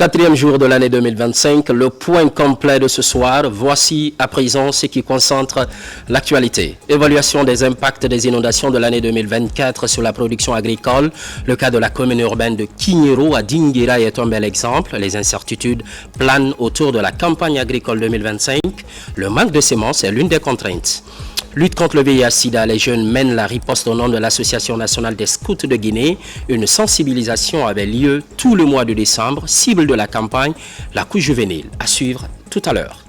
Quatrième jour de l'année 2025, le point complet de ce soir. Voici à présent ce qui concentre l'actualité. Évaluation des impacts des inondations de l'année 2024 sur la production agricole. Le cas de la commune urbaine de Kignero à Dinguira est un bel exemple. Les incertitudes planent autour de la campagne agricole 2025. Le manque de semences est l'une des contraintes. Lutte contre le VIH-Sida, les jeunes mènent la riposte au nom de l'Association nationale des scouts de Guinée. Une sensibilisation avait lieu tout le mois de décembre. Cible de la campagne, la couche juvénile. À suivre tout à l'heure.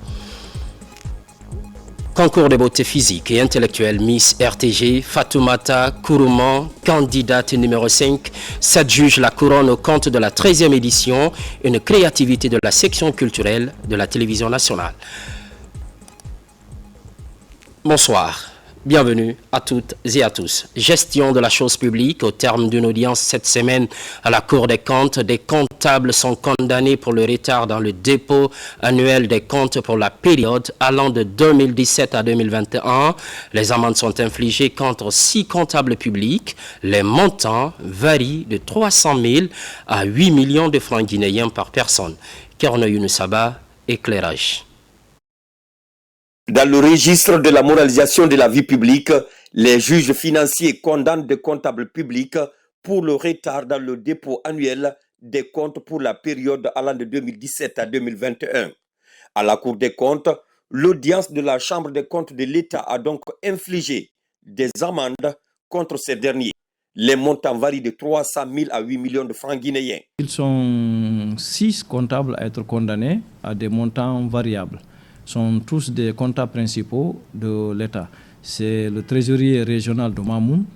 Concours de beauté physique et intellectuelle Miss RTG, Fatoumata Kourouman, candidate numéro 5. 7 juges la couronne au compte de la 13e édition. Une créativité de la section culturelle de la télévision nationale. Bonsoir, bienvenue à toutes et à tous. Gestion de la chose publique, au terme d'une audience cette semaine à la Cour des comptes, des comptables sont condamnés pour le retard dans le dépôt annuel des comptes pour la période allant de 2017 à 2021. Les amendes sont infligées contre 6 comptables publics. Les montants varient de 300 000 à 8 millions de francs guinéens par personne. Kerno Younoussaba, éclairage. Dans le registre de la moralisation de la vie publique, les juges financiers condamnent des comptables publics pour le retard dans le dépôt annuel des comptes pour la période allant de 2017 à 2021. À la Cour des comptes, l'audience de la Chambre des comptes de l'État a donc infligé des amendes contre ces derniers. Les montants varient de 300 000 à 8 millions de francs guinéens. Ils sont 6 comptables à être condamnés à des montants variables. Sont tous des comptables principaux de l'État. C'est le trésorier régional de Mamoun,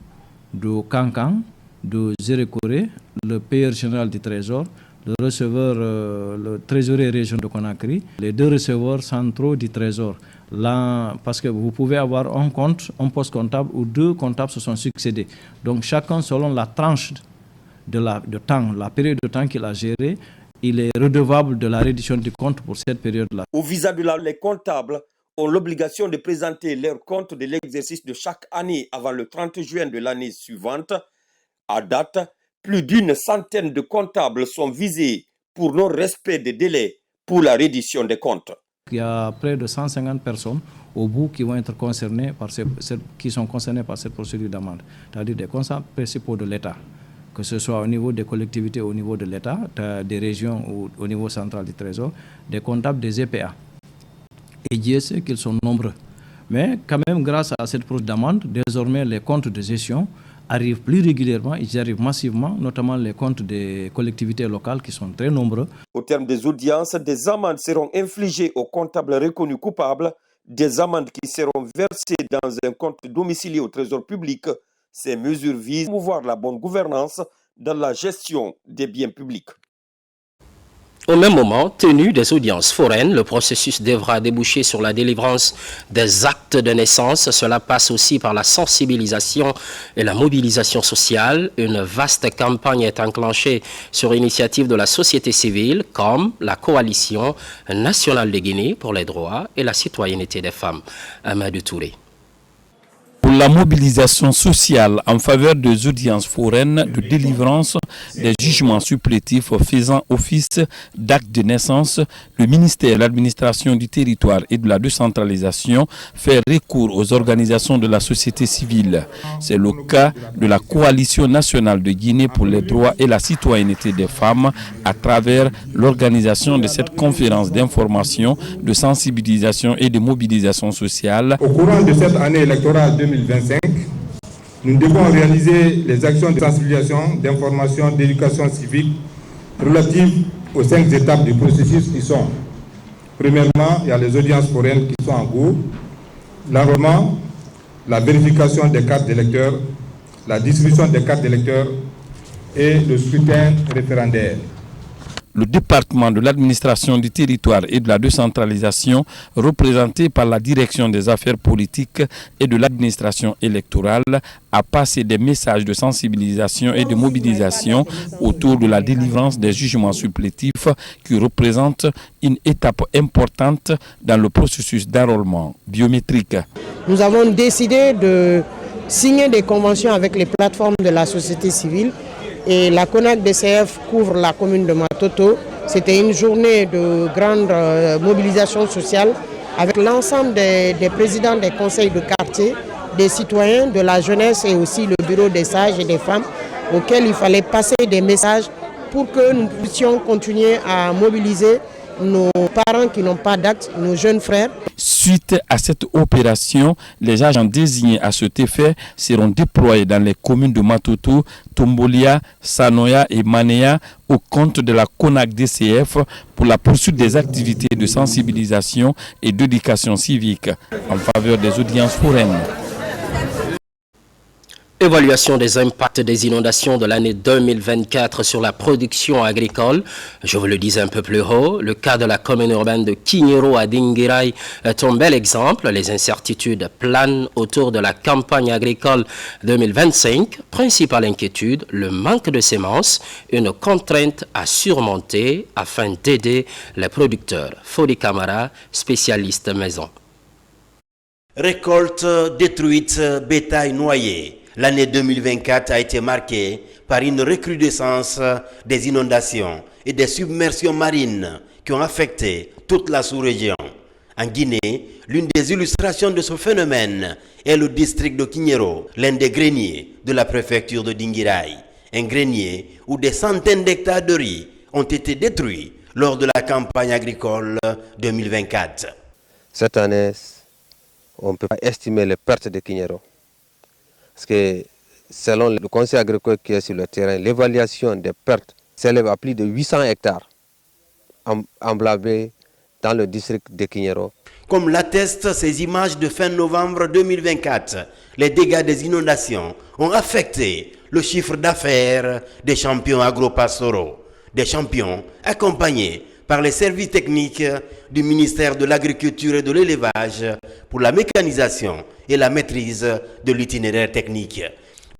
de Kankan, de Zérékoré, le payeur général du Trésor, le receveur, le trésorier régional de Conakry, les 2 receveurs centraux du Trésor. Là, parce que vous pouvez avoir un compte, un poste comptable où 2 comptables se sont succédés. Donc chacun selon la tranche de temps, la période de temps qu'il a géré, il est redevable de la reddition du compte pour cette période-là. Au visa de les comptables ont l'obligation de présenter leur compte de l'exercice de chaque année avant le 30 juin de l'année suivante. À date, plus d'une centaine de comptables sont visés pour non-respect des délais pour la reddition des comptes. Il y a près de 150 personnes au bout qui vont être concernées qui sont concernées par cette procédure d'amende, c'est-à-dire des comptables principaux de l'État. Que ce soit au niveau des collectivités, au niveau de l'État, des régions ou au niveau central du Trésor, des comptables des EPA. Et Dieu sait qu'ils sont nombreux. Mais quand même, grâce à cette procédure d'amende, désormais les comptes de gestion arrivent plus régulièrement, ils arrivent massivement, notamment les comptes des collectivités locales qui sont très nombreux. Au terme des audiences, des amendes seront infligées aux comptables reconnus coupables, des amendes qui seront versées dans un compte domicilié au Trésor public. Ces mesures visent à promouvoir la bonne gouvernance dans la gestion des biens publics. Au même moment, tenu des audiences foraines, le processus devra déboucher sur la délivrance des actes de naissance. Cela passe aussi par la sensibilisation et la mobilisation sociale. Une vaste campagne est enclenchée sur initiative de la société civile, comme la Coalition nationale de Guinée pour les droits et la citoyenneté des femmes. Amadou Touré. Pour la mobilisation sociale en faveur des audiences foraines de délivrance des jugements supplétifs faisant office d'acte de naissance, le ministère de l'administration du territoire et de la décentralisation fait recours aux organisations de la société civile. C'est le cas de la Coalition nationale de Guinée pour les droits et la citoyenneté des femmes à travers l'organisation de cette conférence d'information, de sensibilisation et de mobilisation sociale. Au courant de cette année électorale 2025, nous devons réaliser les actions de sensibilisation, d'information, d'éducation civique relatives aux 5 étapes du processus qui sont: premièrement, il y a les audiences foraines qui sont en cours, l'enrôlement, la vérification des cartes d'électeurs, la distribution des cartes d'électeurs et le scrutin référendaire. Le département de l'administration du territoire et de la décentralisation, représenté par la direction des affaires politiques et de l'administration électorale, a passé des messages de sensibilisation et de mobilisation autour de la délivrance des jugements supplétifs qui représentent une étape importante dans le processus d'enrôlement biométrique. Nous avons décidé de signer des conventions avec les plateformes de la société civile. Et la CONAC-DCF couvre la commune de Matoto, C'était une journée de grande mobilisation sociale avec l'ensemble des présidents des conseils de quartier, des citoyens, de la jeunesse et aussi le bureau des sages et des femmes auxquels il fallait passer des messages pour que nous puissions continuer à mobiliser nos parents qui n'ont pas d'acte, nos jeunes frères. Suite à cette opération, les agents désignés à cet effet seront déployés dans les communes de Matoto, Tombolia, Sanoya et Manéa au compte de la CONAC-DCF pour la poursuite des activités de sensibilisation et d'éducation civique en faveur des audiences foraines. Évaluation des impacts des inondations de l'année 2024 sur la production agricole. Je vous le disais un peu plus haut, le cas de la commune urbaine de Kignero à Dinguiraye est un bel exemple. Les incertitudes planent autour de la campagne agricole 2025. Principale inquiétude, le manque de semences, une contrainte à surmonter afin d'aider les producteurs. Fodi Camara, spécialiste maison. Récolte détruite, bétail noyé. L'année 2024 a été marquée par une recrudescence des inondations et des submersions marines qui ont affecté toute la sous-région. En Guinée, l'une des illustrations de ce phénomène est le district de Kignero, l'un des greniers de la préfecture de Dinguiraye. Un grenier où des centaines d'hectares de riz ont été détruits lors de la campagne agricole 2024. Cette année, on ne peut pas estimer les pertes de Kignero. Parce que selon le conseil agricole qui est sur le terrain, l'évaluation des pertes s'élève à plus de 800 hectares emblavés dans le district de Kignero. Comme l'attestent ces images de fin novembre 2024, les dégâts des inondations ont affecté le chiffre d'affaires des champions agropastoraux. Des champions accompagnés par les services techniques du ministère de l'Agriculture et de l'Élevage pour la mécanisation et la maîtrise de l'itinéraire technique.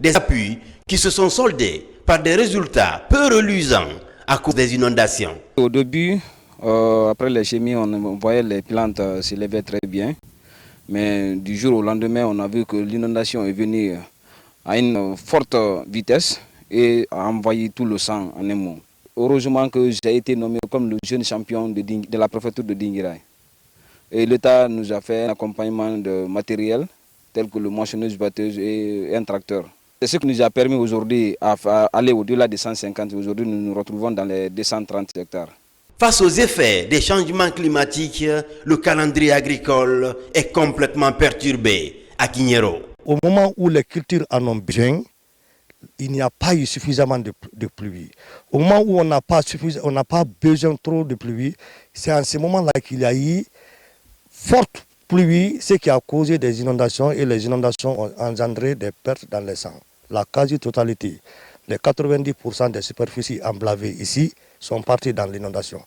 Des appuis qui se sont soldés par des résultats peu reluisants à cause des inondations. Au début, après les chimies, on voyait les plantes s'élever très bien. Mais du jour au lendemain, on a vu que l'inondation est venue à une forte vitesse et a envahi tout le sang en un mot. Heureusement que j'ai été nommé comme le jeune champion de la préfecture de Dinguiraye. Et l'État nous a fait un accompagnement de matériel tel que le moissonneuse-batteuse et un tracteur. C'est ce qui nous a permis aujourd'hui d'aller au-delà des 150. Aujourd'hui, nous nous retrouvons dans les 230 hectares. Face aux effets des changements climatiques, le calendrier agricole est complètement perturbé à Kignero. Au moment où les cultures en ont besoin, il n'y a pas eu suffisamment de pluie. Au moment où on n'a pas besoin trop de pluie, c'est en ce moment-là qu'il y a eu forte pluie, ce qui a causé des inondations et les inondations ont engendré des pertes dans les champs. La quasi-totalité, les 90% des superficies emblavées ici sont parties dans l'inondation.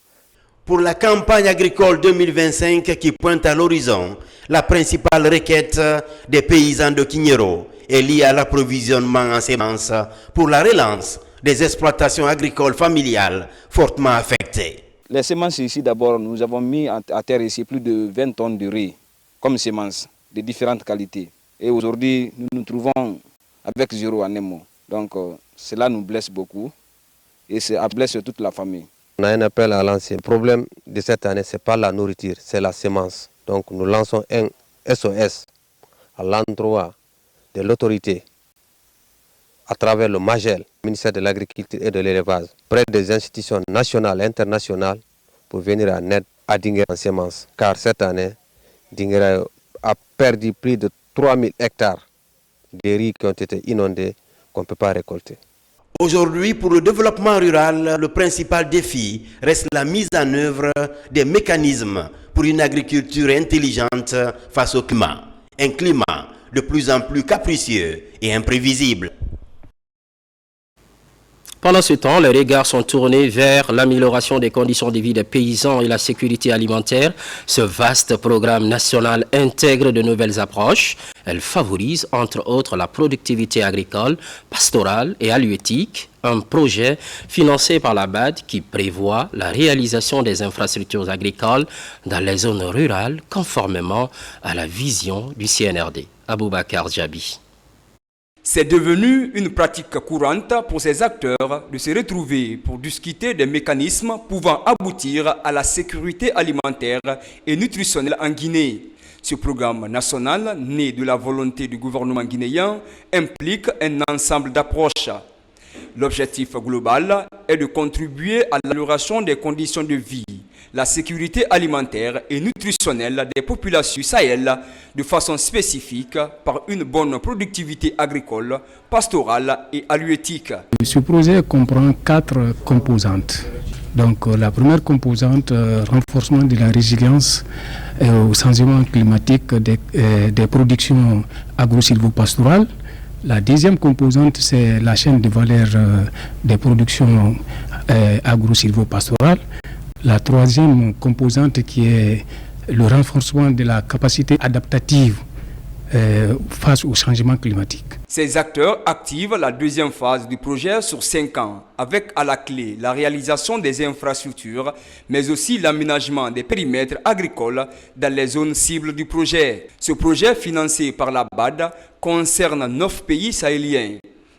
Pour la campagne agricole 2025 qui pointe à l'horizon, la principale requête des paysans de Kignero est liée à l'approvisionnement en semences pour la relance des exploitations agricoles familiales fortement affectées. Les semences ici, d'abord, nous avons mis à terre ici plus de 20 tonnes de riz comme semences de différentes qualités. Et aujourd'hui, nous nous trouvons avec zéro en un mot. Donc, cela nous blesse beaucoup et ça blesse toute la famille. On a un appel à lancer. Le problème de cette année, ce n'est pas la nourriture, c'est la semence. Donc nous lançons un SOS à l'endroit de l'autorité à travers le MAGEL, le ministère de l'Agriculture et de l'Élevage, près des institutions nationales et internationales pour venir en aide à Dinguiraye en semences. Car cette année, Dinguiraye a perdu plus de 3000 hectares de riz qui ont été inondés qu'on ne peut pas récolter. Aujourd'hui, pour le développement rural, le principal défi reste la mise en œuvre des mécanismes pour une agriculture intelligente face au climat. Un climat de plus en plus capricieux et imprévisible. Pendant ce temps, les regards sont tournés vers l'amélioration des conditions de vie des paysans et la sécurité alimentaire. Ce vaste programme national intègre de nouvelles approches. Elle favorise, entre autres, la productivité agricole, pastorale et halieutique. Un projet financé par la BAD qui prévoit la réalisation des infrastructures agricoles dans les zones rurales conformément à la vision du CNRD. Aboubakar Djabi. C'est devenu une pratique courante pour ces acteurs de se retrouver pour discuter des mécanismes pouvant aboutir à la sécurité alimentaire et nutritionnelle en Guinée. Ce programme national, né de la volonté du gouvernement guinéen, implique un ensemble d'approches. L'objectif global est de contribuer à l'amélioration des conditions de vie, la sécurité alimentaire et nutritionnelle des populations du Sahel de façon spécifique par une bonne productivité agricole, pastorale et halieutique. Ce projet comprend 4 composantes. Donc la première composante, renforcement de la résilience au changement climatique des productions agro-silvopastorales. La deuxième composante, c'est la chaîne de valeur des productions agro-silvopastorales. La troisième composante qui est le renforcement de la capacité adaptative face au changement climatique. Ces acteurs activent la deuxième phase du projet sur 5 ans, avec à la clé la réalisation des infrastructures, mais aussi l'aménagement des périmètres agricoles dans les zones cibles du projet. Ce projet, financé par la BAD, concerne 9 pays sahéliens,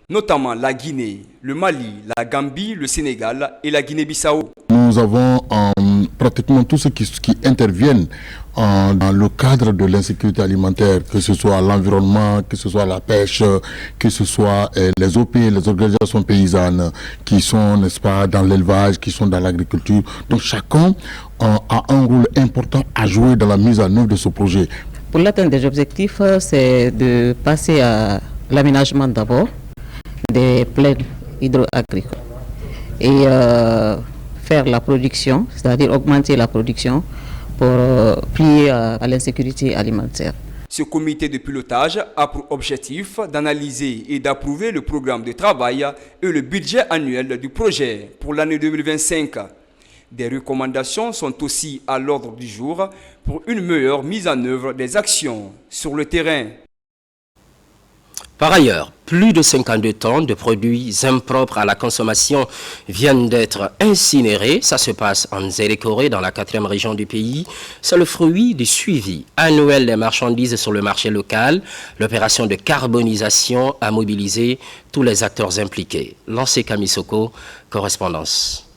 notamment la Guinée, le Mali, la Gambie, le Sénégal et la Guinée-Bissau. Nous avons pratiquement tous ceux qui interviennent dans le cadre de l'insécurité alimentaire, que ce soit l'environnement, que ce soit la pêche, que ce soit les OP, les organisations paysannes qui sont, n'est-ce pas, dans l'élevage, qui sont dans l'agriculture. Donc chacun a un rôle important à jouer dans la mise en œuvre de ce projet. Pour l'atteinte des objectifs, c'est de passer à l'aménagement d'abord des plaines hydro-agricoles et faire la production, c'est-à-dire augmenter la production pour plier à l'insécurité alimentaire. Ce comité de pilotage a pour objectif d'analyser et d'approuver le programme de travail et le budget annuel du projet pour l'année 2025. Des recommandations sont aussi à l'ordre du jour pour une meilleure mise en œuvre des actions sur le terrain. Par ailleurs, plus de 52 tonnes de produits impropres à la consommation viennent d'être incinérés. Ça se passe en Zérékoré, dans la 4e région du pays. C'est le fruit du suivi annuel des marchandises sur le marché local. L'opération de carbonisation a mobilisé tous les acteurs impliqués. Lancé Kamisoko, correspondance.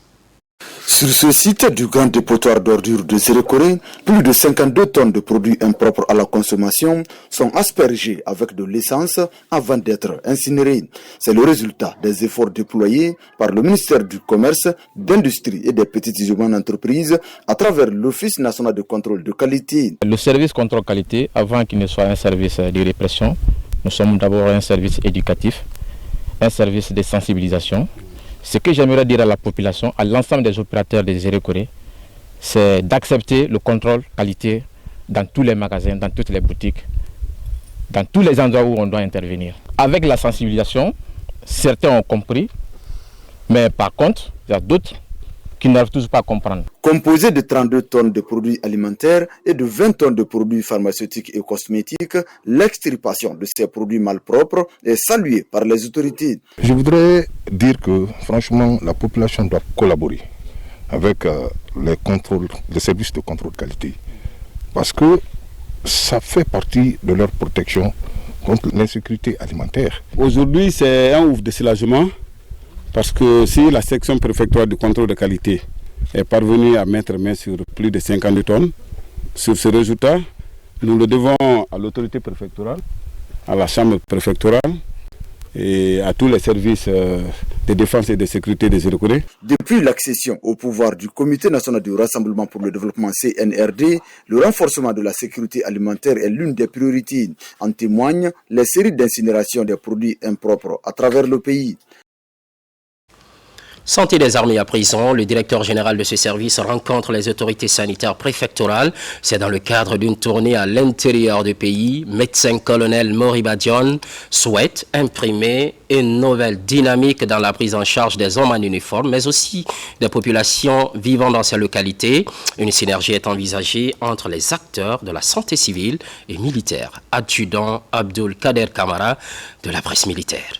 Sur ce site du grand dépotoir d'ordures de Zérékoré, plus de 52 tonnes de produits impropres à la consommation sont aspergées avec de l'essence avant d'être incinérées. C'est le résultat des efforts déployés par le ministère du Commerce, d'Industrie et des petites et moyennes entreprises à travers l'Office national de contrôle de qualité. Le service contrôle qualité, avant qu'il ne soit un service de répression, nous sommes d'abord un service éducatif, un service de sensibilisation. Ce que j'aimerais dire à la population, à l'ensemble des opérateurs des Zérékoré, c'est d'accepter le contrôle qualité dans tous les magasins, dans toutes les boutiques, dans tous les endroits où on doit intervenir. Avec la sensibilisation, certains ont compris, mais par contre, il y a d'autres qui n'arrivent toujours pas à comprendre. Composé de 32 tonnes de produits alimentaires et de 20 tonnes de produits pharmaceutiques et cosmétiques, l'extirpation de ces produits malpropres est saluée par les autorités. Je voudrais dire que franchement, la population doit collaborer avec les services de contrôle de qualité, parce que ça fait partie de leur protection contre l'insécurité alimentaire. Aujourd'hui, c'est un ouf de soulagement. Parce que si la section préfectorale de contrôle de qualité est parvenue à mettre main sur plus de 52 tonnes, sur ce résultat, nous le devons à l'autorité préfectorale, à la chambre préfectorale et à tous les services de défense et de sécurité des Zérékoré. Depuis l'accession au pouvoir du Comité national du Rassemblement pour le développement CNRD, le renforcement de la sécurité alimentaire est l'une des priorités. En témoignent les séries d'incinération des produits impropres à travers le pays. Santé des armées à prison, le directeur général de ce service rencontre les autorités sanitaires préfectorales. C'est dans le cadre d'une tournée à l'intérieur du pays. Médecin-colonel Moriba Dione souhaite imprimer une nouvelle dynamique dans la prise en charge des hommes en uniforme, mais aussi des populations vivant dans ces localités. Une synergie est envisagée entre les acteurs de la santé civile et militaire. Adjudant Abdul Kader Kamara de la presse militaire.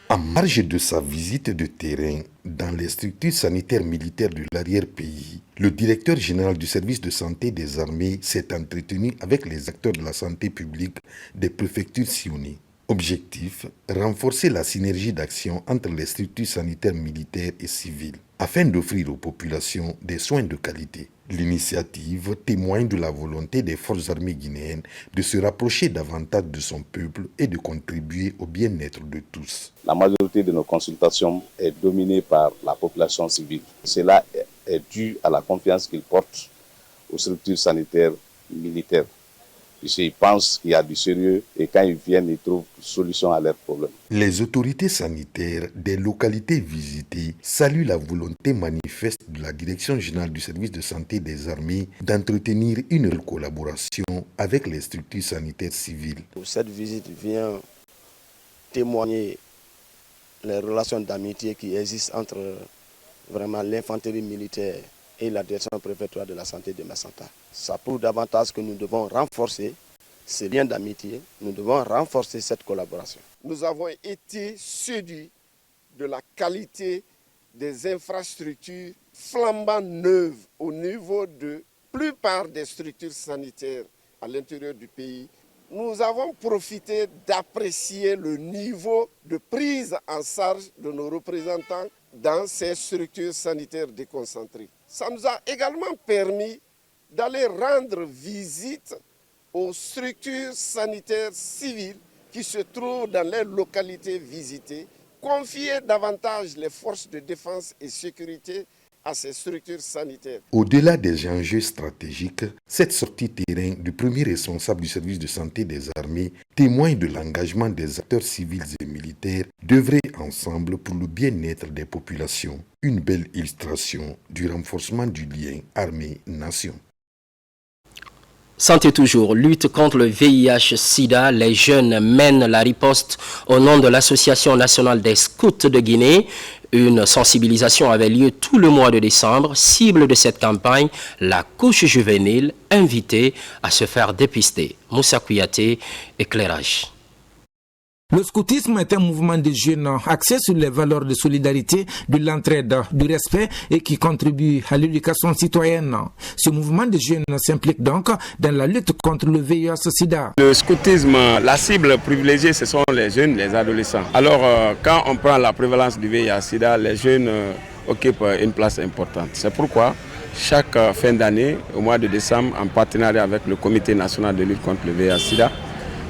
En marge de sa visite de terrain dans les structures sanitaires militaires de l'arrière-pays, le directeur général du service de santé des armées s'est entretenu avec les acteurs de la santé publique des préfectures sillonnées. Objectif, renforcer la synergie d'action entre les structures sanitaires militaires et civiles afin d'offrir aux populations des soins de qualité. L'initiative témoigne de la volonté des forces armées guinéennes de se rapprocher davantage de son peuple et de contribuer au bien-être de tous. La majorité de nos consultations est dominée par la population civile. Cela est dû à la confiance qu'ils portent aux structures sanitaires militaires. Ils pensent qu'il y a du sérieux et quand ils viennent, ils trouvent une solution à leurs problèmes. Les autorités sanitaires des localités visitées saluent la volonté manifeste de la Direction générale du service de santé des armées d'entretenir une collaboration avec les structures sanitaires civiles. Cette visite vient témoigner les relations d'amitié qui existent entre vraiment l'infanterie militaire et la direction préfectorale de la santé de Massanta. Ça prouve davantage que nous devons renforcer ces liens d'amitié, nous devons renforcer cette collaboration. Nous avons été séduits de la qualité des infrastructures flambant neuves au niveau de la plupart des structures sanitaires à l'intérieur du pays. Nous avons profité d'apprécier le niveau de prise en charge de nos représentants dans ces structures sanitaires déconcentrées. Ça nous a également permis d'aller rendre visite aux structures sanitaires civiles qui se trouvent dans les localités visitées, confier davantage les forces de défense et sécurité à ces structures sanitaires. Au-delà des enjeux stratégiques, cette sortie terrain du premier responsable du service de santé des armées témoigne de l'engagement des acteurs civils et militaires d'œuvrer ensemble pour le bien-être des populations. Une belle illustration du renforcement du lien armée-nation. Santé toujours, lutte contre le VIH-Sida, les jeunes mènent la riposte au nom de l'Association nationale des scouts de Guinée. Une sensibilisation avait lieu tout le mois de décembre. Cible de cette campagne, la couche juvénile invitée à se faire dépister. Moussa Kouyaté, éclairage. Le scoutisme est un mouvement de jeunes axé sur les valeurs de solidarité, de l'entraide, du respect et qui contribue à l'éducation citoyenne. Ce mouvement de jeunes s'implique donc dans la lutte contre le VIH-Sida. Le scoutisme, la cible privilégiée, ce sont les jeunes, les adolescents. Alors, quand on prend la prévalence du VIH-Sida, les jeunes occupent une place importante. C'est pourquoi chaque fin d'année, au mois de décembre, en partenariat avec le Comité national de lutte contre le VIH-Sida,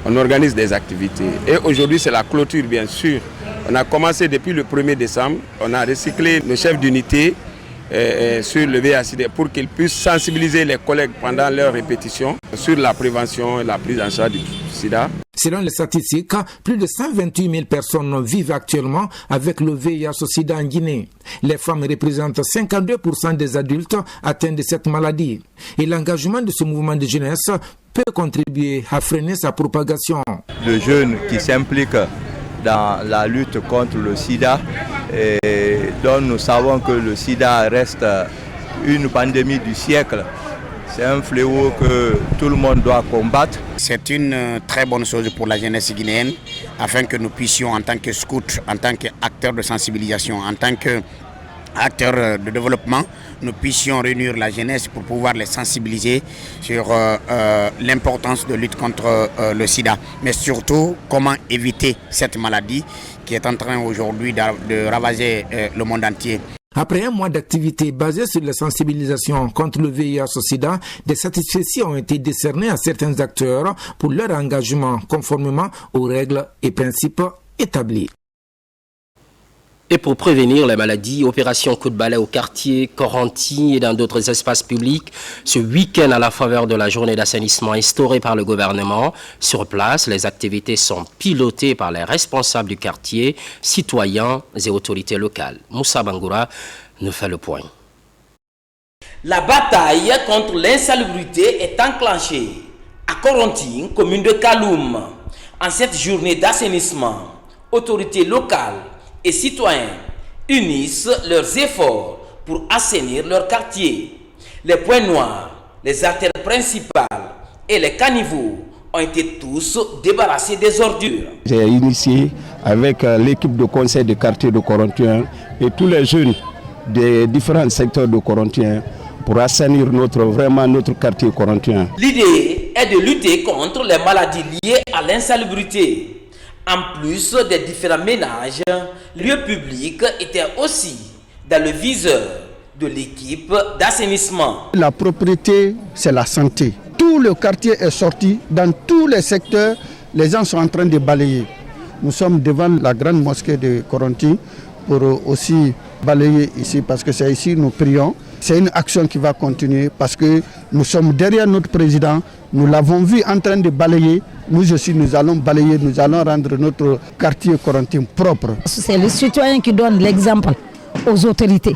on organise des activités. Et aujourd'hui, c'est la clôture, bien sûr. On a commencé depuis le 1er décembre. On a recyclé le chef d'unité sur le VIH pour qu'ils puissent sensibiliser les collègues pendant leurs répétitions sur la prévention et la prise en charge du sida. Selon les statistiques, plus de 128 000 personnes vivent actuellement avec le VIH-Sida en Guinée. Les femmes représentent 52% des adultes atteints de cette maladie. Et l'engagement de ce mouvement de jeunesse peut contribuer à freiner sa propagation. Le jeune qui s'implique dans la lutte contre le sida, et dont nous savons que le sida reste une pandémie du siècle. C'est un fléau que tout le monde doit combattre. C'est une très bonne chose pour la jeunesse guinéenne, afin que nous puissions, en tant que scouts, en tant qu'acteurs de sensibilisation, en tant qu'acteurs de développement, nous puissions réunir la jeunesse pour pouvoir les sensibiliser sur l'importance de lutte contre le sida. Mais surtout, comment éviter cette maladie qui est en train aujourd'hui de ravager le monde entier. Après un mois d'activité basée sur la sensibilisation contre le VIH-Sida, des satisfactions ont été décernées à certains acteurs pour leur engagement conformément aux règles et principes établis. Et pour prévenir les maladies, opération coup de balai au quartier, Coranti et dans d'autres espaces publics, ce week-end à la faveur de la journée d'assainissement instaurée par le gouvernement. Sur place, les activités sont pilotées par les responsables du quartier, citoyens et autorités locales. Moussa Bangoura nous fait le point. La bataille contre l'insalubrité est enclenchée à Coranti, commune de Kaloum. En cette journée d'assainissement, autorités locales et citoyens unissent leurs efforts pour assainir leur quartier. Les points noirs, les artères principales et les caniveaux ont été tous débarrassés des ordures. J'ai initié avec l'équipe de conseil de quartier de Corontiens et tous les jeunes des différents secteurs de Corontiens pour assainir notre quartier corontien. L'idée est de lutter contre les maladies liées à l'insalubrité. En plus des différents ménages, lieux publics étaient aussi dans le viseur de l'équipe d'assainissement. La propriété, c'est la santé. Tout le quartier est sorti, dans tous les secteurs, les gens sont en train de balayer. Nous sommes devant la grande mosquée de Coronti pour aussi balayer ici, parce que c'est ici nous prions. C'est une action qui va continuer parce que nous sommes derrière notre président. Nous l'avons vu en train de balayer. Nous aussi, nous allons balayer, nous allons rendre notre quartier corontin propre. C'est les citoyens qui donnent l'exemple aux autorités.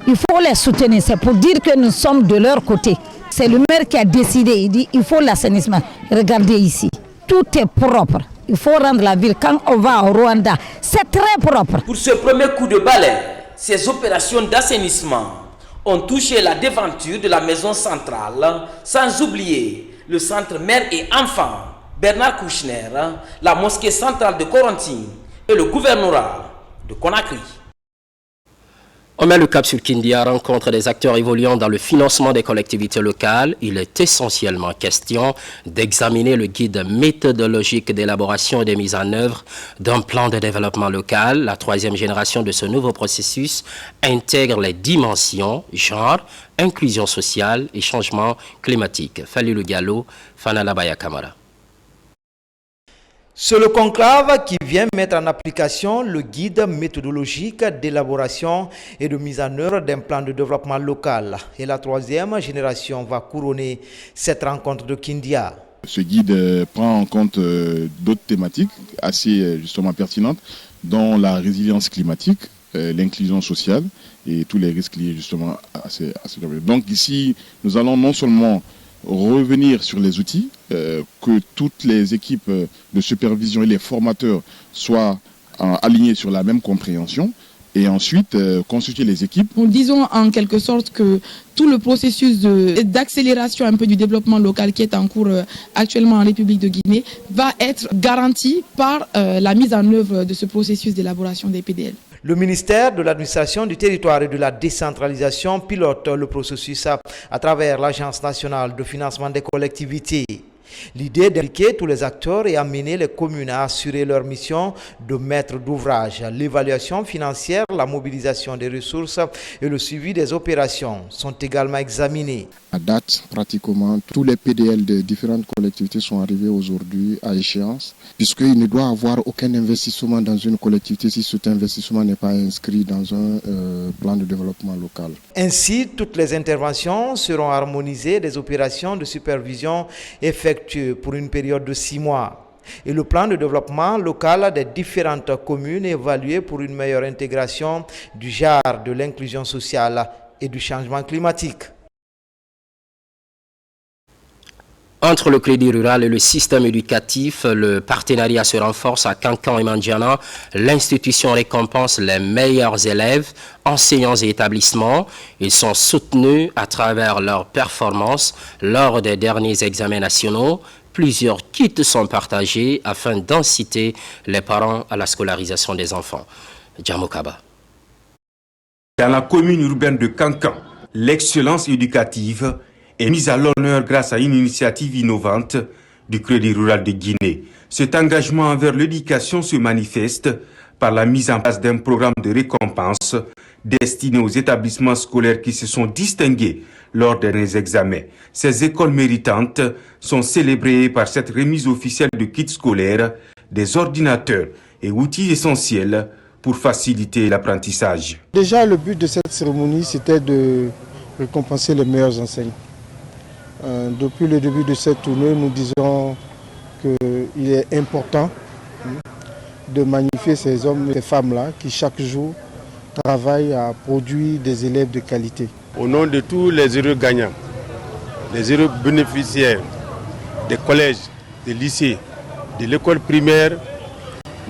Il faut les soutenir. C'est pour dire que nous sommes de leur côté. C'est le maire qui a décidé. Il dit il faut l'assainissement. Regardez ici. Tout est propre. Il faut rendre la ville. Quand on va au Rwanda, c'est très propre. Pour ce premier coup de balai, ces opérations d'assainissement ont touché la devanture de la maison centrale, sans oublier le centre mère et enfants Bernard Kouchner, la mosquée centrale de Coronti et le gouvernorat de Conakry. On met le cap sur Kindia, rencontre des acteurs évoluant dans le financement des collectivités locales. Il est essentiellement question d'examiner le guide méthodologique d'élaboration et de mise en œuvre d'un plan de développement local. La troisième génération de ce nouveau processus intègre les dimensions genre, inclusion sociale et changement climatique. Falilou Diallo, Fanala Baya Kamara. C'est le conclave qui vient mettre en application le guide méthodologique d'élaboration et de mise en œuvre d'un plan de développement local. Et la troisième génération va couronner cette rencontre de Kindia. Ce guide prend en compte d'autres thématiques assez justement pertinentes, dont la résilience climatique, l'inclusion sociale et tous les risques liés justement à ces domaines. Donc ici, nous allons non seulement revenir sur les outils, que toutes les équipes de supervision et les formateurs soient alignés sur la même compréhension, et ensuite constituer les équipes. Nous disons en quelque sorte que tout le processus d'accélération un peu du développement local qui est en cours actuellement en République de Guinée va être garanti par la mise en œuvre de ce processus d'élaboration des PDL. Le ministère de l'administration du territoire et de la décentralisation pilote le processus à travers l'Agence nationale de financement des collectivités. L'idée d'impliquer tous les acteurs et amener les communes à assurer leur mission de maître d'ouvrage. L'évaluation financière, la mobilisation des ressources et le suivi des opérations sont également examinés. À date, pratiquement tous les PDL des différentes collectivités sont arrivés aujourd'hui à échéance, puisqu'il ne doit y avoir aucun investissement dans une collectivité si cet investissement n'est pas inscrit dans un plan de développement local. Ainsi, toutes les interventions seront harmonisées, des opérations de supervision effectuées pour une période de 6 mois. Et le plan de développement local des différentes communes évalué pour une meilleure intégration du genre de l'inclusion sociale et du changement climatique. Entre le Crédit Rural et le système éducatif, le partenariat se renforce à Kankan et Mandjana. L'institution récompense les meilleurs élèves, enseignants et établissements. Ils sont soutenus à travers leurs performances lors des derniers examens nationaux. Plusieurs kits sont partagés afin d'inciter les parents à la scolarisation des enfants. Djamokaba. Dans la commune urbaine de Kankan, l'excellence éducative est mise à l'honneur grâce à une initiative innovante du Crédit Rural de Guinée. Cet engagement envers l'éducation se manifeste par la mise en place d'un programme de récompense destiné aux établissements scolaires qui se sont distingués lors des examens. Ces écoles méritantes sont célébrées par cette remise officielle de kits scolaires, des ordinateurs et outils essentiels pour faciliter l'apprentissage. Déjà, le but de cette cérémonie, c'était de récompenser les meilleurs enseignants. Depuis le début de cette tournée, nous disons qu'il est important de magnifier ces hommes et ces femmes-là qui chaque jour travaillent à produire des élèves de qualité. Au nom de tous les heureux gagnants, les heureux bénéficiaires des collèges, des lycées, de l'école primaire,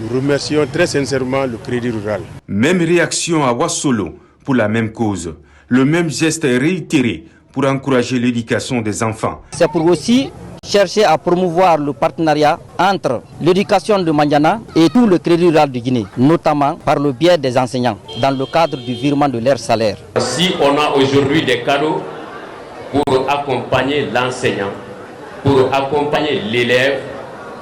nous remercions très sincèrement le Crédit Rural. Même réaction à Wassolo pour la même cause. Le même geste est réitéré pour encourager l'éducation des enfants. C'est pour aussi chercher à promouvoir le partenariat entre l'éducation de Mandiana et tout le Crédit rural de Guinée, notamment par le biais des enseignants, dans le cadre du virement de leur salaire. Si on a aujourd'hui des cadeaux pour accompagner l'enseignant, pour accompagner l'élève,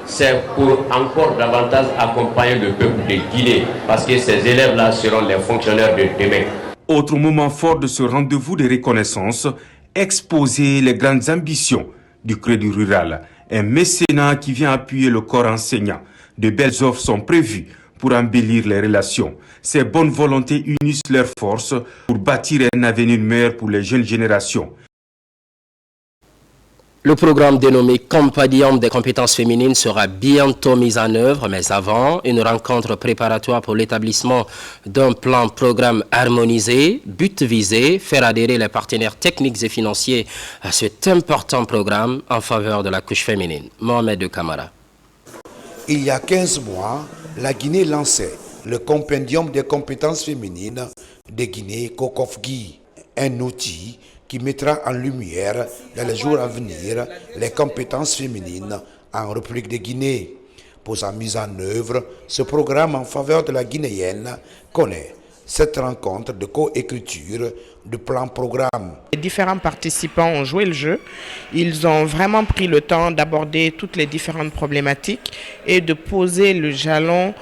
c'est pour encore davantage accompagner le peuple de Guinée, parce que ces élèves-là seront les fonctionnaires de demain. Autre moment fort de ce rendez-vous de reconnaissance, exposer les grandes ambitions du Crédit rural, un mécénat qui vient appuyer le corps enseignant. De belles offres sont prévues pour embellir les relations. Ces bonnes volontés unissent leurs forces pour bâtir un avenir meilleur pour les jeunes générations. Le programme dénommé Compendium des compétences féminines sera bientôt mis en œuvre, mais avant, une rencontre préparatoire pour l'établissement d'un plan-programme harmonisé, but visé, faire adhérer les partenaires techniques et financiers à cet important programme en faveur de la couche féminine. Mohamed Kamara. Il y a 15 mois, la Guinée lançait le Compendium des compétences féminines de Guinée Kokofgi, un outil qui mettra en lumière dans les jours à venir les compétences féminines en République de Guinée. Pour sa mise en œuvre, ce programme en faveur de la Guinéenne connaît cette rencontre de co-écriture du plan-programme. Les différents participants ont joué le jeu. Ils ont vraiment pris le temps d'aborder toutes les différentes problématiques et de poser le jalon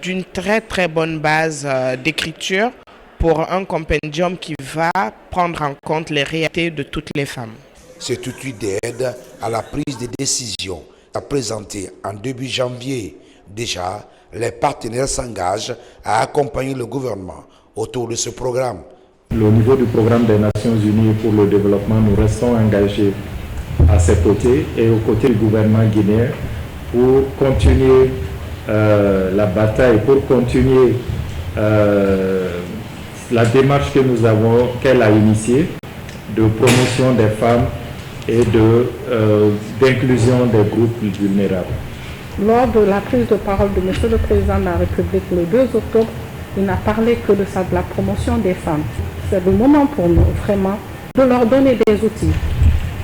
d'une très très bonne base d'écriture pour un compendium qui va prendre en compte les réalités de toutes les femmes. Cet outil d'aide à la prise de décision a présenté en début janvier. Déjà, les partenaires s'engagent à accompagner le gouvernement autour de ce programme. Au niveau du programme des Nations Unies pour le développement, nous restons engagés à ses côtés et aux côtés du gouvernement guinéen pour continuer la bataille, pour continuer la démarche que nous avons, qu'elle a initiée, de promotion des femmes et d'inclusion des groupes vulnérables. Lors de la prise de parole de M. le Président de la République le 2 octobre, il n'a parlé que de ça, de la promotion des femmes. C'est le moment pour nous, vraiment, de leur donner des outils,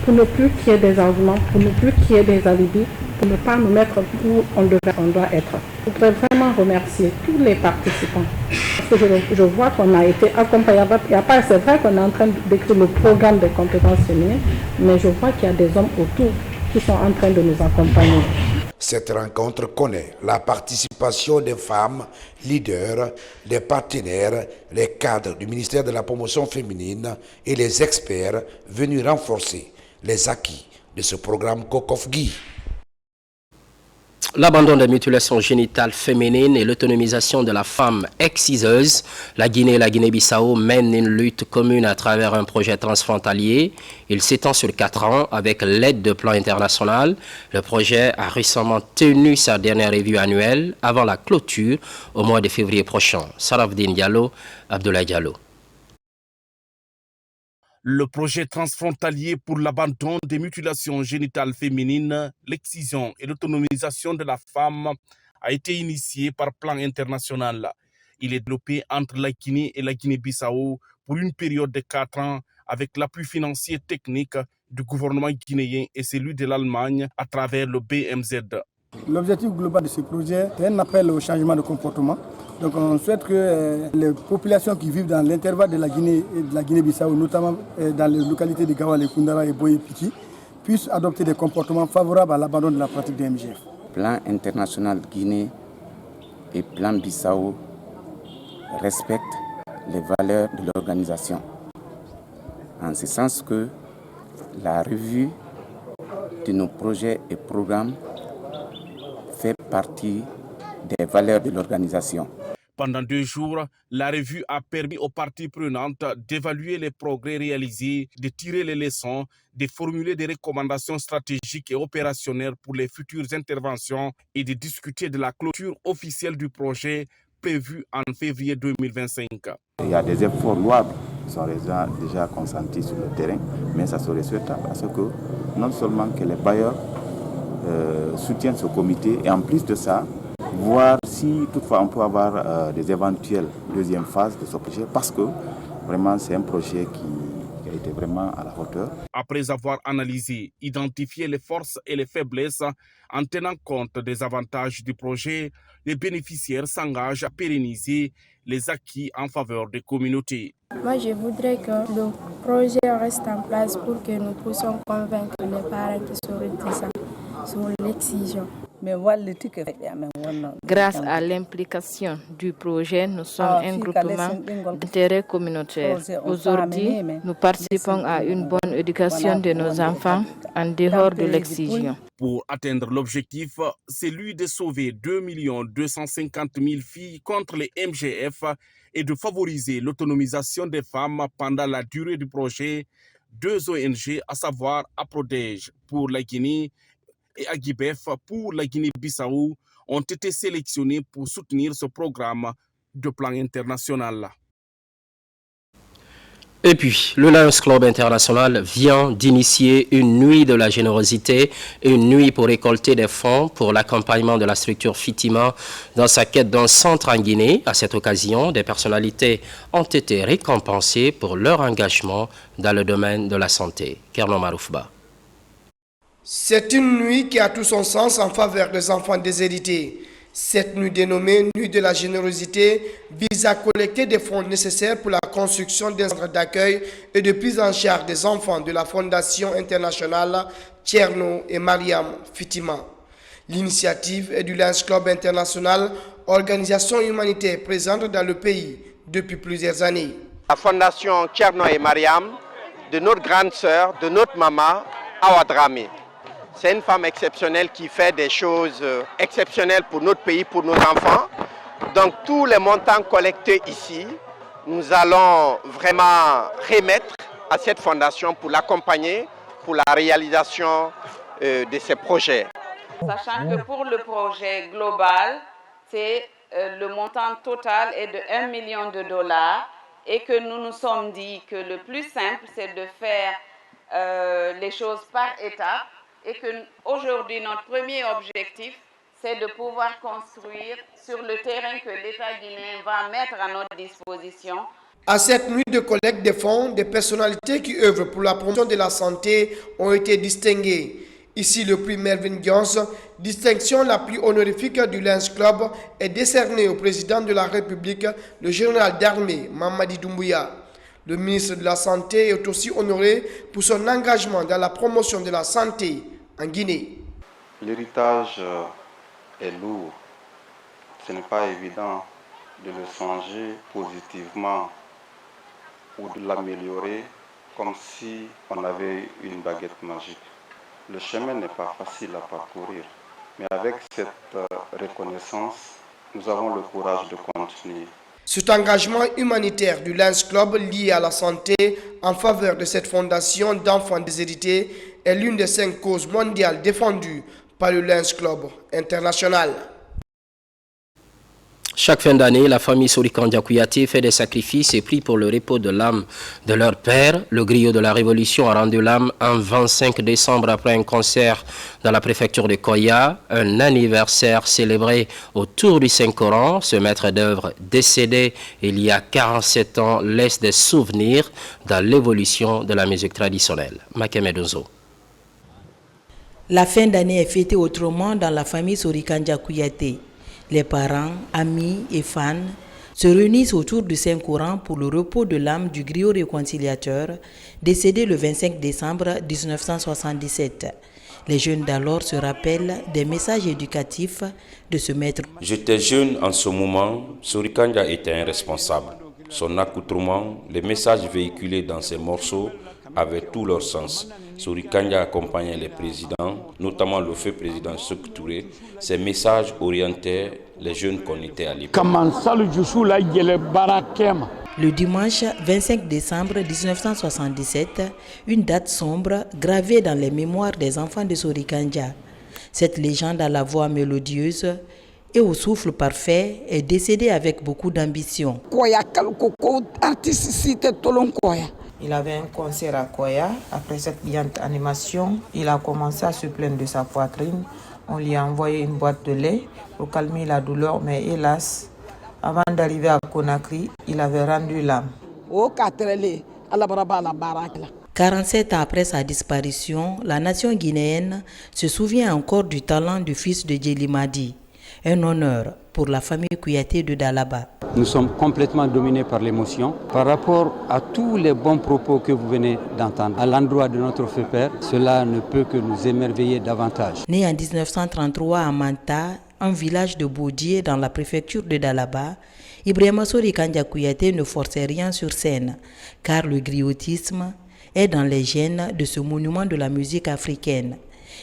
pour ne plus qu'il y ait des arguments, pour ne plus qu'il y ait des alibis, pour ne pas nous mettre où on doit être. Je voudrais vraiment remercier tous les participants. Parce que je vois qu'on a été accompagnés. C'est vrai qu'on est en train d'écrire le programme des compétences féminines, mais je vois qu'il y a des hommes autour qui sont en train de nous accompagner. Cette rencontre connaît la participation des femmes, leaders, des partenaires, les cadres du ministère de la promotion féminine et les experts venus renforcer les acquis de ce programme Kokofgi. L'abandon des mutilations génitales féminines et l'autonomisation de la femme exciseuse, la Guinée et la Guinée-Bissau mènent une lutte commune à travers un projet transfrontalier. Il s'étend sur 4 ans avec l'aide de plan international. Le projet a récemment tenu sa dernière revue annuelle avant la clôture au mois de février prochain. Sarafdine Diallo, Abdoulaye Diallo. Le projet transfrontalier pour l'abandon des mutilations génitales féminines, l'excision et l'autonomisation de la femme a été initié par plan international. Il est développé entre la Guinée et la Guinée-Bissau pour une période de 4 ans avec l'appui financier et technique du gouvernement guinéen et celui de l'Allemagne à travers le BMZ. L'objectif global de ce projet est un appel au changement de comportement. Donc on souhaite que les populations qui vivent dans l'intervalle de la Guinée et de la Guinée-Bissau, notamment dans les localités de Gawale, Koundara et Boye-Piki, puissent adopter des comportements favorables à l'abandon de la pratique des MGF. Plan international Guinée et plan Bissau respectent les valeurs de l'organisation. En ce sens que la revue de nos projets et programmes fait partie des valeurs de l'organisation. Pendant 2 jours, la revue a permis aux parties prenantes d'évaluer les progrès réalisés, de tirer les leçons, de formuler des recommandations stratégiques et opérationnelles pour les futures interventions et de discuter de la clôture officielle du projet prévue en février 2025. Il y a des efforts louables qui sont déjà consentis sur le terrain, mais ça serait souhaitable parce que non seulement que les bailleurs soutiennent ce comité et en plus de ça, voir si toutefois on peut avoir des éventuelles deuxième phases de ce projet parce que vraiment c'est un projet qui qui a été vraiment à la hauteur. Après avoir analysé, identifié les forces et les faiblesses en tenant compte des avantages du projet, les bénéficiaires s'engagent à pérenniser les acquis en faveur des communautés. Moi, je voudrais que le projet reste en place pour que nous puissions convaincre les parents qui sont réticents sur l'excision. Grâce à l'implication du projet, nous sommes un groupement d'intérêt communautaire. Aujourd'hui, nous participons à une bonne éducation de nos enfants en dehors de l'excision. Pour atteindre l'objectif, celui de sauver 2 250 000 filles contre les MGF et de favoriser l'autonomisation des femmes pendant la durée du projet, 2 ONG, à savoir APRODEJ pour la Guinée et Agibef pour la Guinée-Bissau, ont été sélectionnés pour soutenir ce programme de plan international. Et puis, le Lions Club International vient d'initier une nuit de la générosité, une nuit pour récolter des fonds pour l'accompagnement de la structure Fitima dans sa quête d'un centre en Guinée. À cette occasion, des personnalités ont été récompensées pour leur engagement dans le domaine de la santé. Kerno Maroufba. C'est une nuit qui a tout son sens en faveur des enfants déshérités. Cette nuit dénommée Nuit de la générosité vise à collecter des fonds nécessaires pour la construction des centres d'accueil et de prise en charge des enfants de la Fondation internationale Thierno et Mariam Fitima. L'initiative est du Lions Club International, organisation humanitaire présente dans le pays depuis plusieurs années. La Fondation Thierno et Mariam, de notre grande sœur, de notre maman, Awa Dramé. C'est une femme exceptionnelle qui fait des choses exceptionnelles pour notre pays, pour nos enfants. Donc tous les montants collectés ici, nous allons vraiment remettre à cette fondation pour l'accompagner, pour la réalisation de ces projets. Sachant que pour le projet global, le montant total est de $1 million et que nous nous sommes dit que le plus simple, c'est de faire les choses par étapes. Et qu'aujourd'hui, notre premier objectif, c'est de pouvoir construire sur le terrain que l'État guinéen va mettre à notre disposition. À cette nuit de collecte de fonds, des personnalités qui œuvrent pour la promotion de la santé ont été distinguées. Ici, le prix Melvin Jones, distinction la plus honorifique du Lions Club, est décerné au président de la République, le général d'armée Mamadi Doumbouya. Le ministre de la Santé est aussi honoré pour son engagement dans la promotion de la santé en Guinée. L'héritage est lourd. Ce n'est pas évident de le changer positivement ou de l'améliorer comme si on avait une baguette magique. Le chemin n'est pas facile à parcourir, mais avec cette reconnaissance, nous avons le courage de continuer. Cet engagement humanitaire du Lions Club lié à la santé en faveur de cette fondation d'enfants déshérités est l'une des 5 causes mondiales défendues par le Lions Club International. Chaque fin d'année, la famille Sorikandia Kouyaté fait des sacrifices et prie pour le repos de l'âme de leur père. Le griot de la Révolution a rendu l'âme un 25 décembre après un concert dans la préfecture de Koya, un anniversaire célébré autour du Saint-Coran. Ce maître d'œuvre décédé il y a 47 ans laisse des souvenirs dans l'évolution de la musique traditionnelle. Makemedozo. La fin d'année est fêtée autrement dans la famille Sorikandia Kouyaté. Les parents, amis et fans se réunissent autour du Saint-Coran pour le repos de l'âme du griot réconciliateur, décédé le 25 décembre 1977. Les jeunes d'alors se rappellent des messages éducatifs de ce maître. J'étais jeune en ce moment, Sorikandia était un responsable. Son accoutrement, les messages véhiculés dans ses morceaux avaient tout leur sens. Sorikandia accompagnait les présidents, notamment le feu président Sékou Touré. Ces messages orientaient les jeunes qu'on était à l'époque. Le dimanche 25 décembre 1977, une date sombre gravée dans les mémoires des enfants de Sorikandia. Cette légende à la voix mélodieuse et au souffle parfait est décédée avec beaucoup d'ambition. Il avait un concert à Koya. Après cette brillante animation, il a commencé à se plaindre de sa poitrine. On lui a envoyé une boîte de lait pour calmer la douleur, mais hélas, avant d'arriver à Conakry, il avait rendu l'âme. 47 ans après sa disparition, la nation guinéenne se souvient encore du talent du fils de Djely Madi. Un honneur pour la famille Kouyaté de Dalaba. Nous sommes complètement dominés par l'émotion. Par rapport à tous les bons propos que vous venez d'entendre à l'endroit de notre feu père, cela ne peut que nous émerveiller davantage. Né en 1933 à Manta, un village de Boudié dans la préfecture de Dalaba, Ibrahima Sori-Kandja Kouyaté ne forçait rien sur scène, car le griotisme est dans les gènes de ce monument de la musique africaine.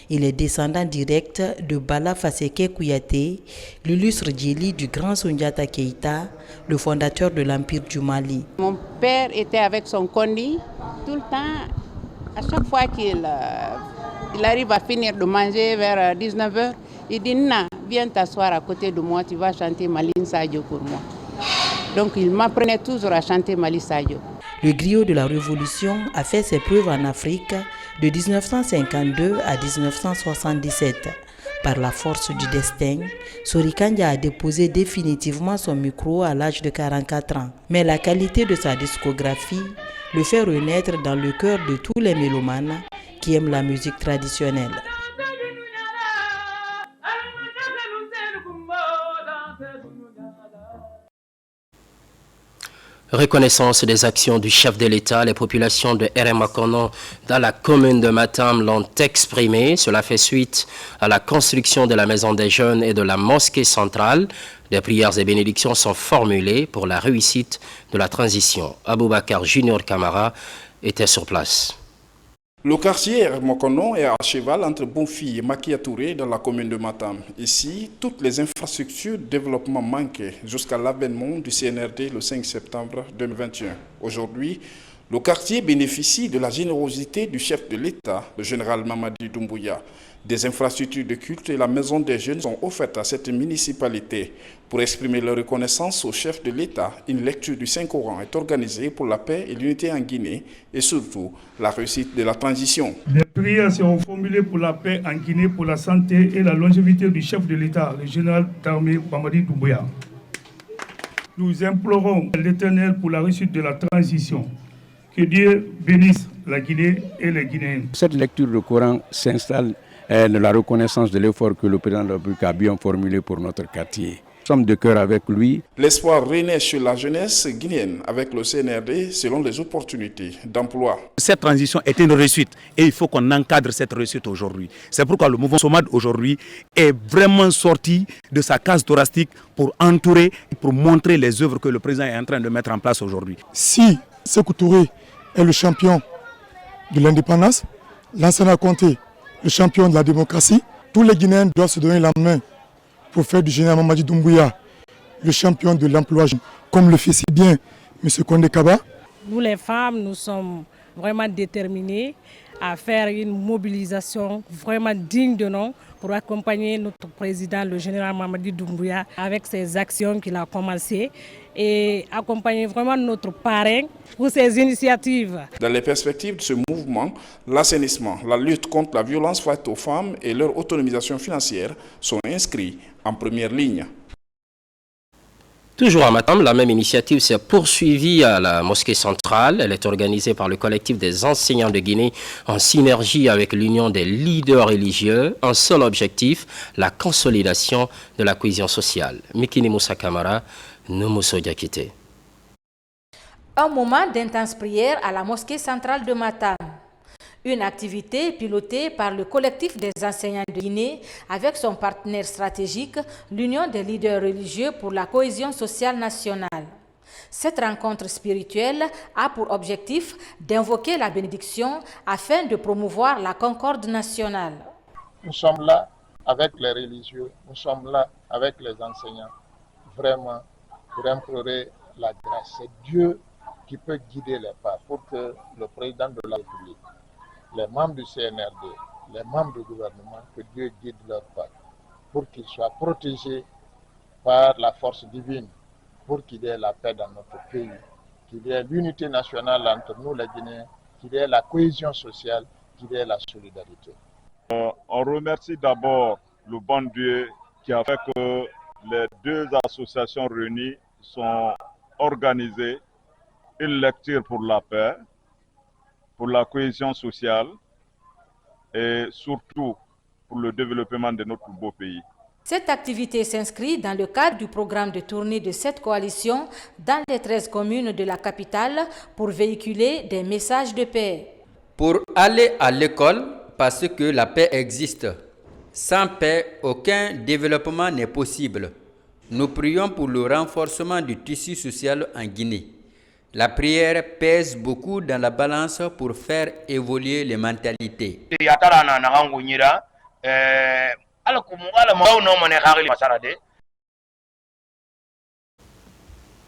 Il est descendant direct de Bala Faseke Kouyaté, l'illustre Djely du grand Soundiata Keïta, le fondateur de l'Empire du Mali. Mon père était avec son kondi tout le temps. À chaque fois qu'il arrive à finir de manger vers 19h, il dit « Na, viens t'asseoir à côté de moi, tu vas chanter Maline Sadio pour moi ». Donc il m'apprenait toujours à chanter Maline Sadio. Le griot de la Révolution a fait ses preuves en Afrique de 1952 à 1977. Par la force du destin, Sori-Kandja a déposé définitivement son micro à l'âge de 44 ans. Mais la qualité de sa discographie le fait renaître dans le cœur de tous les mélomanes qui aiment la musique traditionnelle. Reconnaissance des actions du chef de l'État, les populations de Eremakono dans la commune de Matam l'ont exprimé. Cela fait suite à la construction de la maison des jeunes et de la mosquée centrale. Des prières et bénédictions sont formulées pour la réussite de la transition. Aboubakar Junior Camara était sur place. Le quartier Mokono est à cheval entre Bonfi et Makia Touré dans la commune de Matam. Ici, toutes les infrastructures de développement manquaient jusqu'à l'avènement du CNRD le 5 septembre 2021. Aujourd'hui, le quartier bénéficie de la générosité du chef de l'État, le général Mamadi Doumbouya. Des infrastructures de culte et la maison des jeunes sont offertes à cette municipalité. Pour exprimer leur reconnaissance au chef de l'État, une lecture du Saint-Coran est organisée pour la paix et l'unité en Guinée et surtout la réussite de la transition. Des prières seront formulées pour la paix en Guinée, pour la santé et la longévité du chef de l'État, le général d'armée Mamadi Doumbouya. Nous implorons l'Éternel pour la réussite de la transition. Que Dieu bénisse la Guinée et les Guinéens. Cette lecture du Coran s'installe de la reconnaissance de l'effort que le président de la République a bien formulé pour notre quartier. Nous sommes de cœur avec lui. L'espoir renaît chez la jeunesse guinéenne avec le CNRD selon les opportunités d'emploi. Cette transition est une réussite et il faut qu'on encadre cette réussite aujourd'hui. C'est pourquoi le mouvement SOMAD aujourd'hui est vraiment sorti de sa case thoracique pour entourer, pour montrer les œuvres que le président est en train de mettre en place aujourd'hui. Si Sékou Touré est le champion de l'indépendance, Lansana Conté le champion de la démocratie, tous les Guinéens doivent se donner la main pour faire du général Mamadi Doumbouya le champion de l'emploi, comme le fait si bien M. Kondé Kaba. Nous les femmes, nous sommes vraiment déterminées à faire une mobilisation vraiment digne de nom pour accompagner notre président, le général Mamadi Doumbouya, avec ses actions qu'il a commencées et accompagner vraiment notre parrain pour ses initiatives. Dans les perspectives de ce mouvement, l'assainissement, la lutte contre la violence faite aux femmes et leur autonomisation financière sont inscrits en première ligne. Toujours à Matam, la même initiative s'est poursuivie à la mosquée centrale. Elle est organisée par le collectif des enseignants de Guinée en synergie avec l'union des leaders religieux. Un seul objectif, la consolidation de la cohésion sociale. Mikini Moussa Kamara, Noumousso Diakité. Un moment d'intense prière à la mosquée centrale de Matam. Une activité pilotée par le collectif des enseignants de Guinée avec son partenaire stratégique, l'Union des leaders religieux pour la cohésion sociale nationale. Cette rencontre spirituelle a pour objectif d'invoquer la bénédiction afin de promouvoir la concorde nationale. Nous sommes là avec les religieux, nous sommes là avec les enseignants, vraiment pour implorer la grâce. C'est Dieu qui peut guider les pas pour que le président de la République, les membres du CNRD, les membres du gouvernement, que Dieu guide leur pas, pour qu'ils soient protégés par la force divine, pour qu'il y ait la paix dans notre pays, qu'il y ait l'unité nationale entre nous les Guinéens, qu'il y ait la cohésion sociale, qu'il y ait la solidarité. On remercie d'abord le bon Dieu qui a fait que les deux associations réunies sont organisées une lecture pour la paix pour la cohésion sociale et surtout pour le développement de notre beau pays. Cette activité s'inscrit dans le cadre du programme de tournée de cette coalition dans les 13 communes de la capitale pour véhiculer des messages de paix. Pour aller à l'école parce que la paix existe. Sans paix, aucun développement n'est possible. Nous prions pour le renforcement du tissu social en Guinée. La prière pèse beaucoup dans la balance pour faire évoluer les mentalités.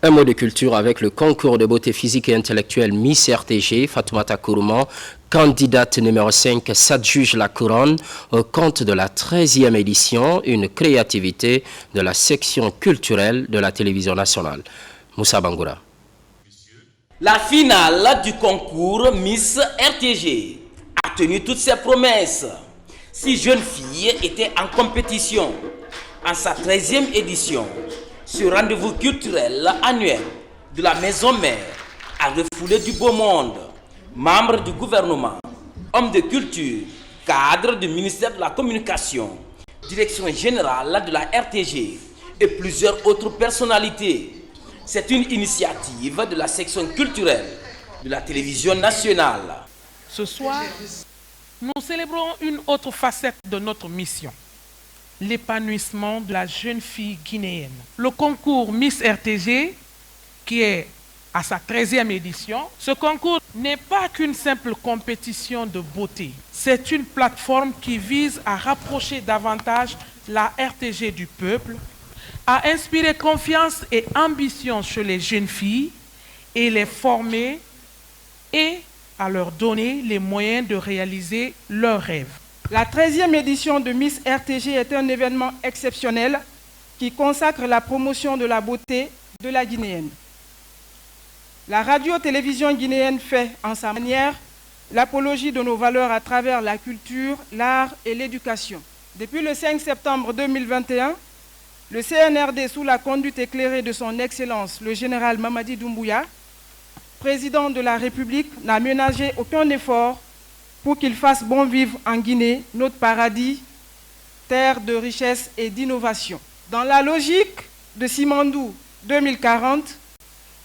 Un mot de culture avec le concours de beauté physique et intellectuelle Miss RTG, Fatoumata Kourouman, candidate numéro 5, s'adjuge la couronne au compte de la 13e édition, une créativité de la section culturelle de la télévision nationale. Moussa Bangoura. La finale du concours Miss RTG a tenu toutes ses promesses. 6 jeunes filles étaient en compétition en sa 13e édition. Ce rendez-vous culturel annuel de la Maison Mère a refoulé du beau monde. Membres du gouvernement, hommes de culture, cadres du ministère de la Communication, direction générale de la RTG et plusieurs autres personnalités. C'est une initiative de la section culturelle de la télévision nationale. Ce soir, nous célébrons une autre facette de notre mission, l'épanouissement de la jeune fille guinéenne. Le concours Miss RTG, qui est à sa 13e édition, ce concours n'est pas qu'une simple compétition de beauté. C'est une plateforme qui vise à rapprocher davantage la RTG du peuple, à inspirer confiance et ambition chez les jeunes filles et les former et à leur donner les moyens de réaliser leurs rêves. La 13e édition de Miss RTG est un événement exceptionnel qui consacre la promotion de la beauté de la Guinéenne. La radio-télévision guinéenne fait, en sa manière, l'apologie de nos valeurs à travers la culture, l'art et l'éducation. Depuis le 5 septembre 2021, le CNRD, sous la conduite éclairée de son Excellence, le général Mamadi Doumbouya, président de la République, n'a ménagé aucun effort pour qu'il fasse bon vivre en Guinée, notre paradis, terre de richesse et d'innovation. Dans la logique de Simandou 2040,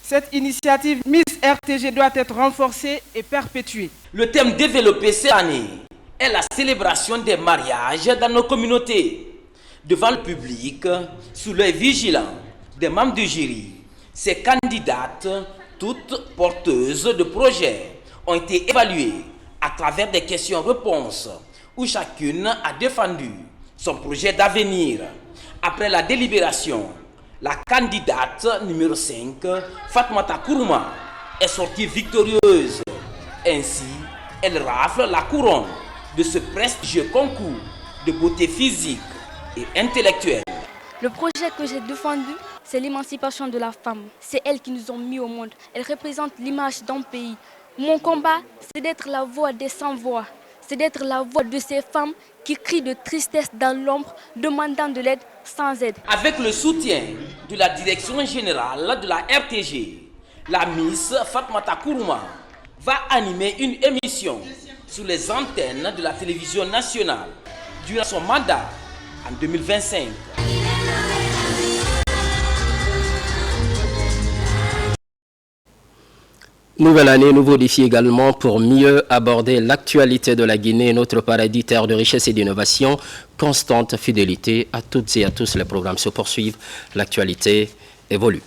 cette initiative Miss RTG doit être renforcée et perpétuée. Le thème développé cette année est la célébration des mariages dans nos communautés. Devant le public, sous l'œil vigilant des membres du jury, ces candidates, toutes porteuses de projets, ont été évaluées à travers des questions-réponses où chacune a défendu son projet d'avenir. Après la délibération, la candidate numéro 5, Fatoumata Kourouman, est sortie victorieuse. Ainsi, elle rafle la couronne de ce prestigieux concours de beauté physique et intellectuelle. Le projet que j'ai défendu, c'est l'émancipation de la femme. C'est elle qui nous ont mis au monde. Elle représente l'image d'un pays. Mon combat, c'est d'être la voix des sans-voix. C'est d'être la voix de ces femmes qui crient de tristesse dans l'ombre, demandant de l'aide sans aide. Avec le soutien de la direction générale de la RTG, la Miss Fatoumata Kourouman va animer une émission sur les antennes de la télévision nationale durant son mandat en 2025. Nouvelle année, nouveau défi également pour mieux aborder l'actualité de la Guinée, notre paradis, terre de richesse et d'innovation. Constante fidélité à toutes et à tous, les programmes se poursuivent, l'actualité évolue.